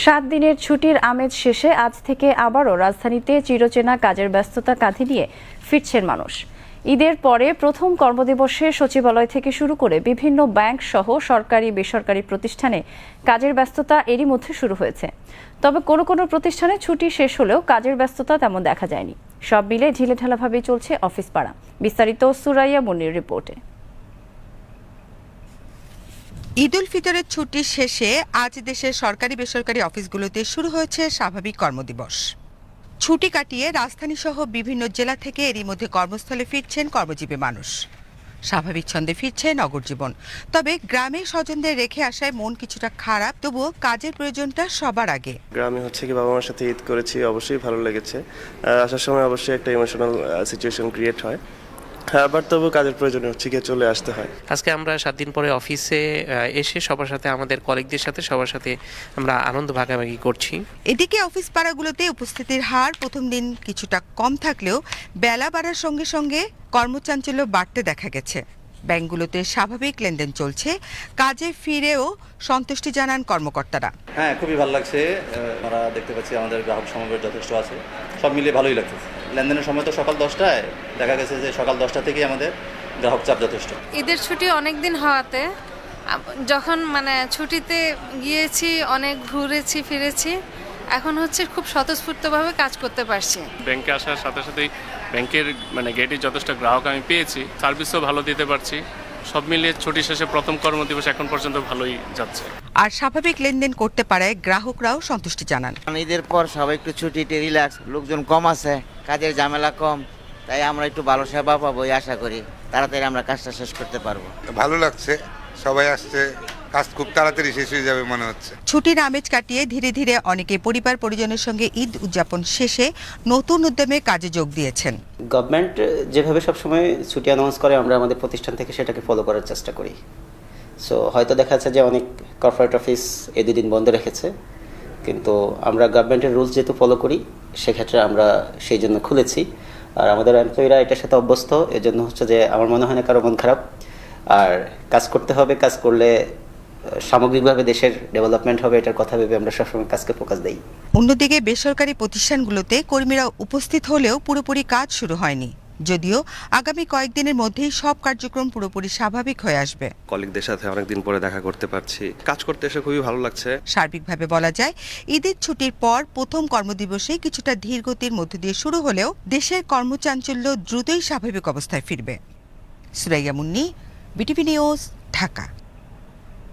7 দিনের ছুটির আমেজ শেষে আজ থেকে আবারও রাজধানীতে চিরচেনা কাজের ব্যস্ততা কাঁধে নিয়ে ফিরছেন মানুষ। ঈদের পরে প্রথম কর্মদিবসে সচিবালয় থেকে শুরু করে বিভিন্ন ব্যাংক সহ সরকারি বেসরকারি প্রতিষ্ঠানে কাজের ব্যস্ততা এরই মধ্যে শুরু হয়েছে। তবে কোনো কোনো প্রতিষ্ঠানে ছুটি শেষ হলেও কাজের ব্যস্ততা তেমন দেখা যায়নি। সব মিলে ঢিলেঢালাভাবেই চলছে অফিস পাড়া। বিস্তারিত সুরাইয়া মুন্নির রিপোর্টে। ঈদ উল ফিতরের ছুটির শেষে আজ দেশের সরকারি বেসরকারি অফিসগুলোতে শুরু হয়েছে স্বাভাবিক কর্মদিবস। ছুটি কাটিয়ে রাজধানী সহ বিভিন্ন জেলা থেকে এরই মধ্যে কর্মস্থলে ফিরছেন কর্মজীবী মানুষ। স্বাভাবিক ছন্দে ফিরছে নগর জীবন। তবে গ্রামে স্বজনদের রেখে আসায় মন কিছুটা খারাপ, তবুও কাজের প্রয়োজনটা সবার আগে। গ্রামে কি বাবা মার সাথে ঈদ করেছি, অবশ্যই ভালো লেগেছে। আসার সময় অবশ্যই একটা ইমোশনাল সিচুয়েশন ক্রিয়েট হয়। আবার তবু কাজের প্রয়োজনে গিয়ে চলে আসতে হয়। আজকে আমরা 7 দিন পরে অফিসে এসে সবার সাথে, আমাদের কলিগদের সাথে সবার সাথে আমরা আনন্দ ভাগাভাগি করছি। এদিকে অফিস পাড়াগুলোতে উপস্থিতির হার প্রথম দিন কিছুটা কম থাকলেও বেলা বাড়ার সঙ্গে সঙ্গে কর্মচাঞ্চল্য বাড়তে দেখা গেছে। ব্যাংকগুলোতে স্বাভাবিক লেনদেন চলছে। কাজে ফিরেও সন্তুষ্টি জানান কর্মকর্তারা। হ্যাঁ, খুবই ভালো লাগছে। আমরা দেখতে পাচ্ছি আমাদের গ্রাহক সমাবেশ যথেষ্ট আছে, সব মিলিয়ে ভালোই লাগছে। লেনদেনের সময় তো সকাল 10টায়, দেখা গেছে যে সকাল 10টা থেকেই আমাদের গ্রাহক চাপ যথেষ্ট। ঈদের ছুটি অনেক দিন হওয়াতে যখন ছুটিতে গিয়েছি, অনেক ঘুরেছি ফিরেছি, এখন খুব স্বতঃস্ফূর্তভাবে কাজ করতে পারছি। ব্যাংকে আসার সাথে সাথেই ব্যাংকের গেটে যথেষ্ট গ্রাহক আমি পেয়েছি, সার্ভিসও ভালো দিতে পারছি। সব মিলিয়ে ছুটি শেষে প্রথম কর্মদিবস এখন পর্যন্ত ভালোই যাচ্ছে। আর স্বাভাবিক লেনদেন করতে পারায় গ্রাহকরাও সন্তুষ্টি জানান। ঈদের পর সবাই একটু ছুটিতে রিল্যাক্স, লোকজন কম আছে, কাজের ঝামেলা কম, তাই আমরা একটু ভালো সেবা পাবো আশা করি। তাড়াতাড়ি আমরা কাজটা শেষ করতে পারবো। ভালো লাগছে, সবাই আসছে, কাজ খুব তাড়াতাড়ি শেষ হয়ে যাবে মনে হচ্ছে। ছুটির আমেজ কাটিয়ে ধীরে ধীরে অনেকে পরিবার পরিজনের সঙ্গে ঈদ উদযাপন শেষে নতুন উদ্যমে কাজে যোগ দিয়েছেন। গভর্নমেন্ট যেভাবে সবসময় ছুটি অ্যানাউন্স করে, আমরা আমাদের প্রতিষ্ঠান থেকে সেটাকে ফলো করার চেষ্টা করি। সো হয়তো দেখা যাচ্ছে যে অনেক কর্পোরেট অফিস এই 2 দিন বন্ধ রেখেছে, কিন্তু আমরা গভর্নমেন্টের রুলস যেহেতু ফলো করি, সেক্ষেত্রে আমরা সেই জন্য খুলেছি। আর আমাদের এমপ্লয়িরা এটার সাথে অভ্যস্ত, এজন্য যে আমার মনে হয় না কারো মন খারাপ। আর কাজ করতে হবে, কাজ করলে সামগ্রিকভাবে দেশের ডেভেলপমেন্ট হবে, এটার কথা ভেবে আমরা সবসময় কাজকে ফোকাস দেই। অন্যদিকে বেসরকারি প্রতিষ্ঠানগুলোতে কর্মীরা উপস্থিত হলেও পুরোপুরি কাজ শুরু হয়নি, যদিও আগামী কয়েকদিনের মধ্যেই সব কার্যক্রম পুরোপুরি স্বাভাবিক হয়ে আসবে। কলিগদের সাথে অনেকদিন পরে দেখা করতে পারছি, কাজ করতে এসে খুবই ভালো লাগছে। সার্বিকভাবে বলা যায়, ঈদের ছুটির পর প্রথম কর্মদিবসে কিছুটা ধীরগতির মধ্য দিয়ে শুরু হলেও দেশের কর্মচাঞ্চল্য দ্রুতই স্বাভাবিক অবস্থায় ফিরবে। Suraiya Munni, BTV news, Dhaka.